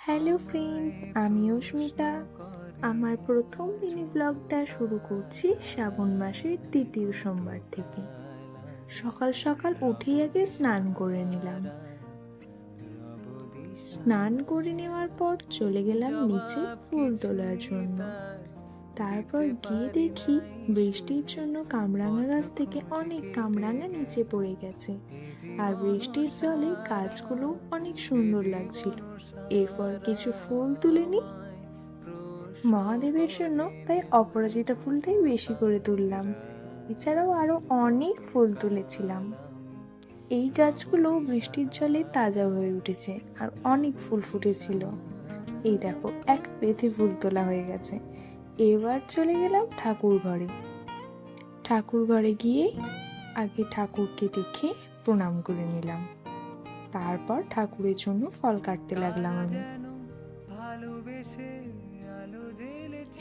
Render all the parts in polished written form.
Hello friends, আমি অস্মিতা। আমার প্রথম মিনি ব্লগটা শুরু করছি শ্রাবণ মাসের তৃতীয় সোমবার থেকে। সকাল সকাল উঠেই আগে স্নান করে নিলাম। স্নান করে নেওয়ার পর চলে গেলাম নিচে ফুল তোলার জন্য। তারপর গিয়ে দেখি বৃষ্টির জন্য কামরাঙা গাছ থেকে অনেক কামরাঙা নিচে পড়ে গেছে, আর বৃষ্টির জলে গাছগুলো অনেক সুন্দর লাগছিল। এরপর কিছু ফুল তুলে নিই মহাদেবের জন্য, তাই অপরাজিতা ফুলটাই বেশি করে তুললাম। এছাড়াও আরো অনেক ফুল তুলেছিলাম। এই গাছগুলো বৃষ্টির জলে তাজা হয়ে উঠেছে আর অনেক ফুল ফুটেছিল। এই দেখো, এক পেথে ফুল তোলা হয়ে গেছে। এবার চলে গেলাম ঠাকুর ঘরে। ঠাকুর ঘরে গিয়ে আগে ঠাকুরকে দেখে প্রণাম করে নিলাম। তারপর ঠাকুরের জন্য ফল কাটতে লাগলাম আমি।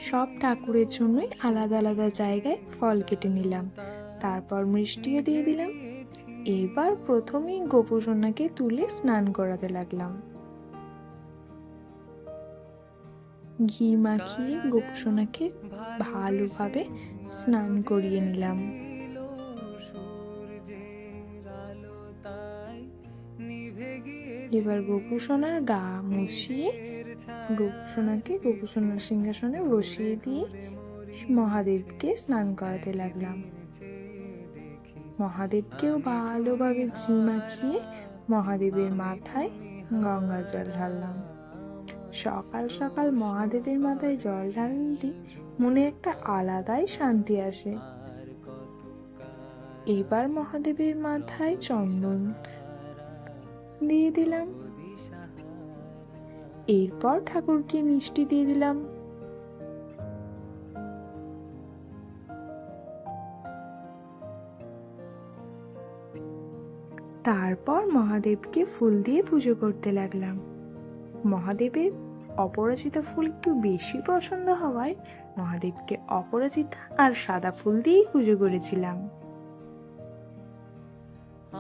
সব ঠাকুরের জন্যই আলাদা আলাদা জায়গায় ফল কেটে নিলাম। তারপর মিষ্টিও দিয়ে দিলাম। এবার প্রথমেই গোপুসোনাকে তুলে স্নান করাতে লাগলাম। ঘি মাখিয়ে গোপুসোনাকে ভালোভাবে স্নান করিয়ে নিলাম। এবার গোপুসোনার গা মুছিয়ে গোপুসোনার সিংহাসনে বসিয়ে দিয়ে মহাদেবকে স্নান করাতে লাগলাম। মহাদেবকেও ভালোভাবে ঘি মাখিয়ে মহাদেবের মাথায় গঙ্গা জল ঢাললাম। সকাল সকাল মহাদেবের মাথায় জল ঢাললে মনে একটা আলাদাই শান্তি আসে। এবার মহাদেবের মাথায় চন্দন দিয়ে দিলাম। এরপর ঠাকুরকে মিষ্টি দিয়ে দিলাম। তারপর মহাদেবকে ফুল দিয়ে পুজো করতে লাগলাম। মহাদেবের অপরাজিতা ফুল একটু বেশি পছন্দ হওয়ায় মহাদেবকে অপরাজিতা আর সাদা ফুল দিয়েই পুজো করেছিলাম।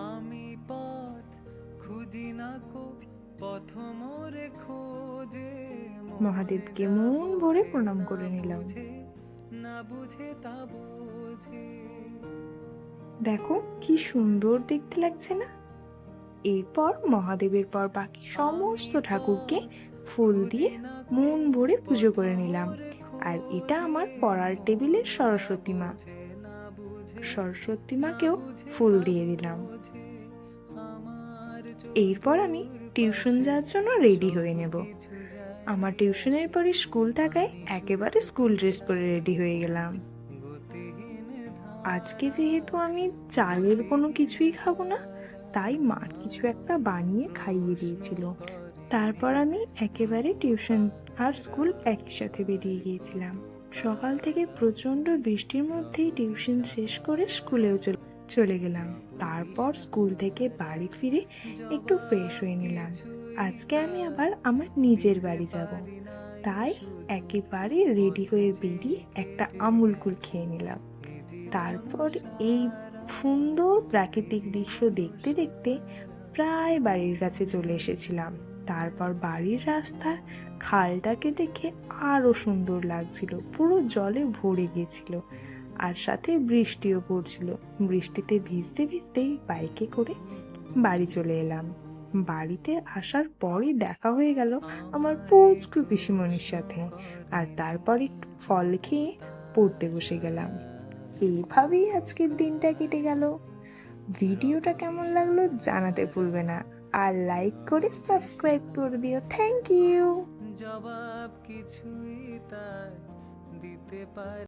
আমি পথ খুঁজি না কো পথ মোরে খোঁজে, মহাদেবকে মন ভরে প্রণাম করে নিলাম। না বুঝে তা বোঝে। দেখো কি সুন্দর দেখতে লাগছে না? এরপর মহাদেবের পর বাকি সমস্ত ঠাকুরকে ফুল দিয়ে মন ভরে পুজো করে নিলাম। আর এটা আমার পড়ার টেবিলের সরস্বতী মা। সরস্বতী মাকেও ফুল দিয়ে দিলাম। এরপর আমি টিউশন যাওয়ার জন্য রেডি হয়ে নেব। আমার টিউশনের পরে স্কুল থাকায় একেবারে স্কুল ড্রেস পরে রেডি হয়ে গেলাম। আজকে যেহেতু আমি চালের কোনো কিছুই খাবো না, তাই মা কিছু একটা বানিয়ে খাইয়ে দিয়েছিল। তারপর আমি একেবারে টিউশন আর স্কুল একই সাথে বেরিয়ে গিয়েছিলাম। সকাল থেকে প্রচণ্ড বৃষ্টির মধ্যেই টিউশন শেষ করে স্কুলেও চলে গেলাম। তারপর স্কুল থেকে বাড়ি ফিরে একটু ফ্রেশ হয়ে নিলাম। আজকে আমি আবার আমার নিজের বাড়ি যাব, তাই একেবারে রেডি হয়ে বেরিয়ে একটা আমুল কুল খেয়ে নিলাম। তারপর এই সুন্দর প্রাকৃতিক দৃশ্য দেখতে দেখতে প্রায় বাড়ির কাছে চলে এসেছিলাম। তারপর বাড়ির রাস্তার খালটাকে দেখে আরো সুন্দর লাগছিল, পুরো জলে ভরে গিয়েছিল, আর সাথে বৃষ্টিও পড়ছিল। বৃষ্টিতে ভিজতে ভিজতেই বাইকে করে বাড়ি চলে এলাম। বাড়িতে আসার পরই দেখা হয়ে গেল আমার পুচকু পিসিমণির সাথে, আর তারপর একটু ফল খেয়ে পড়তে বসে গেলাম। এইভাবেই আজকের দিনটা কেটে গেল। ভিডিওটা কেমন লাগলো জানাতে ভুলবে না, আর লাইক করে সাবস্ক্রাইব করে দিও। Thank you. জবাব কিছুই তার দিতে পারে।